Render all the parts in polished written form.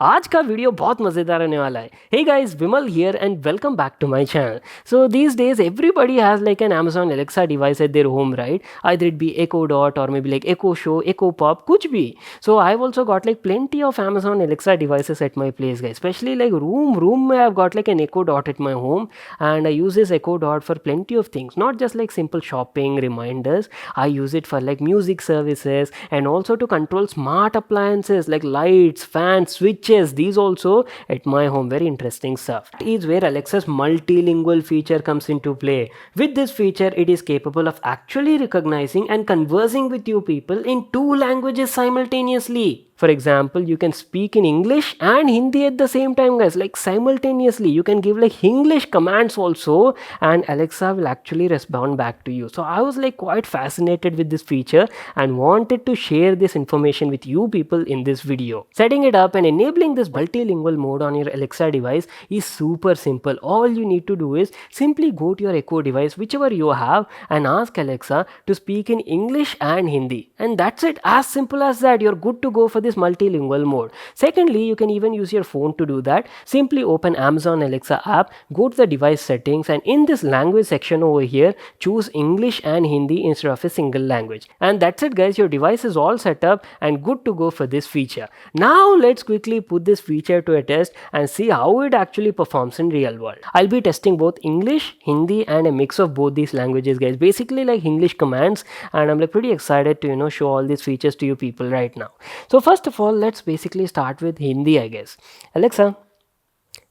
आज का वीडियो बहुत मज़ेदार रहने वाला है. Hey guys, Vimal here and welcome back to my channel. So these days everybody has like an Amazon Alexa device at their home, right? Either it be Echo Dot or maybe like Echo Show, Echo Pop, kuch bhi. So I've also got like plenty of Amazon Alexa devices at my place, guys. Especially like room mein I've got like an Echo Dot at my home, and I use this Echo Dot for plenty of things. Not just like simple shopping reminders. I use it for like music services and also to control smart appliances like lights, fans, switches. These also at my home. Very interesting stuff. That is where Alexa's multilingual feature comes into play. With this feature, it is capable of actually recognizing and conversing with you people in two languages simultaneously. For example, you can speak in English and Hindi at the same time, guys, like simultaneously. You can give like Hinglish commands also, and Alexa will actually respond back to you. So I was like quite fascinated with this feature and wanted to share this information with you people in this video. Setting it up and enabling this multilingual mode on your Alexa device is super simple. All you need to do is simply go to your Echo device, whichever you have, and ask Alexa to speak in English and Hindi. And that's it. As simple as that. You're good to go for this multilingual mode. Secondly, you can even use your phone to do that. Simply open Amazon Alexa app, go to the device settings, and in this language section over here, choose English and Hindi instead of a single language. And that's it, guys. Your device is all set up and good to go for this feature. Now let's quickly put this feature to a test and see how it actually performs in real world. I'll be testing both English, Hindi, and a mix of both these languages, guys. Basically like English commands, and I'm like pretty excited to show all these features to you people right now. So first of all, let's basically start with Hindi, I guess. Alexa,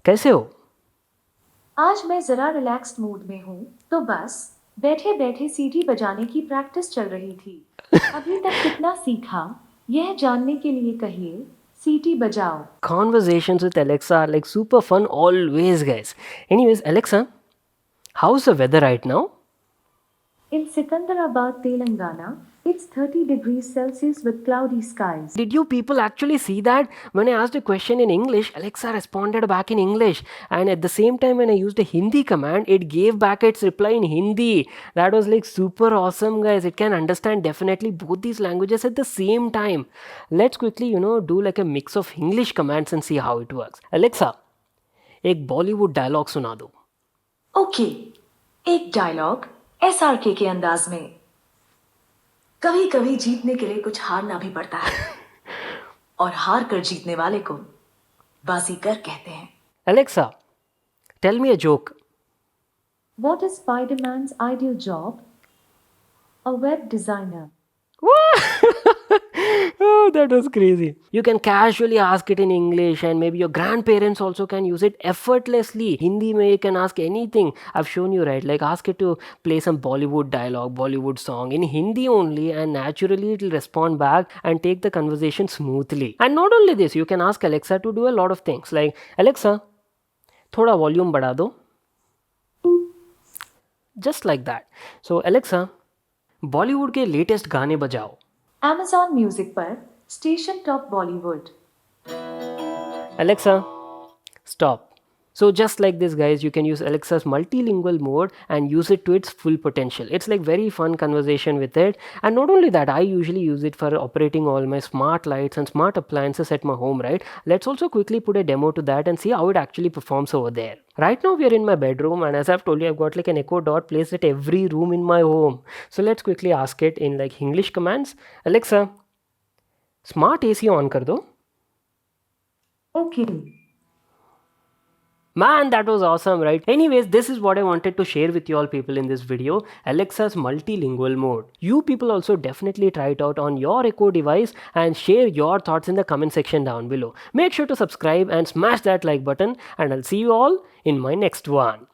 कैसे हो? आज मैं जरा relaxed mood में हूँ, तो बस बैठे बैठे सीटी बजाने की प्रैक्टिस चल रही थी. अभी तक कितना सीखा, यह जानने के लिए कहिए सीटी बजाओ. Conversations with Alexa are like super fun always, guys. Anyways, Alexa, how's the weather right now? In Secunderabad, Telangana, it's 30 degrees Celsius with cloudy skies. Did you people actually see that? When I asked a question in English, Alexa responded back in English. And at the same time, when I used a Hindi command, it gave back its reply in Hindi. That was like super awesome, guys. It can understand definitely both these languages at the same time. Let's quickly, do like a mix of English commands and see how it works. Alexa, एक Bollywood dialogue सुना दो. Okay, एक dialogue SRK के अंदाज में. कभी कभी जीतने के लिए कुछ हारना भी पड़ता है, और हार कर जीतने वाले को बाजीगर कहते हैं. Alexa, tell me a joke. What is Spider-Man's ideal job? A web designer. Oh, that was crazy. You can casually ask it in English, and maybe your grandparents also can use it effortlessly. Hindi mein you can ask anything. I've shown you, right? Like ask it to play some Bollywood dialogue, Bollywood song in Hindi only, and naturally it will respond back and take the conversation smoothly. And not only this, you can ask Alexa to do a lot of things like, Alexa, thoda volume बढ़ा दो. Just like that. So Alexa, Bollywood के latest गाने बजाओ. Amazon Music पर station top Bollywood. Alexa, stop. So just like this, guys, you can use Alexa's multilingual mode and use it to its full potential. It's like very fun conversation with it. And not only that, I usually use it for operating all my smart lights and smart appliances at my home, right? Let's also quickly put a demo to that and see how it actually performs over there. Right now we are in my bedroom, and as I've told you, I've got like an Echo Dot placed at every room in my home. So let's quickly ask it in like English commands. Alexa, smart AC on kar do. Okay. Man, that was awesome, right? Anyways, this is what I wanted to share with you all people in this video, Alexa's multilingual mode. You people also definitely try it out on your Echo device and share your thoughts in the comment section down below. Make sure to subscribe and smash that like button, and I'll see you all in my next one.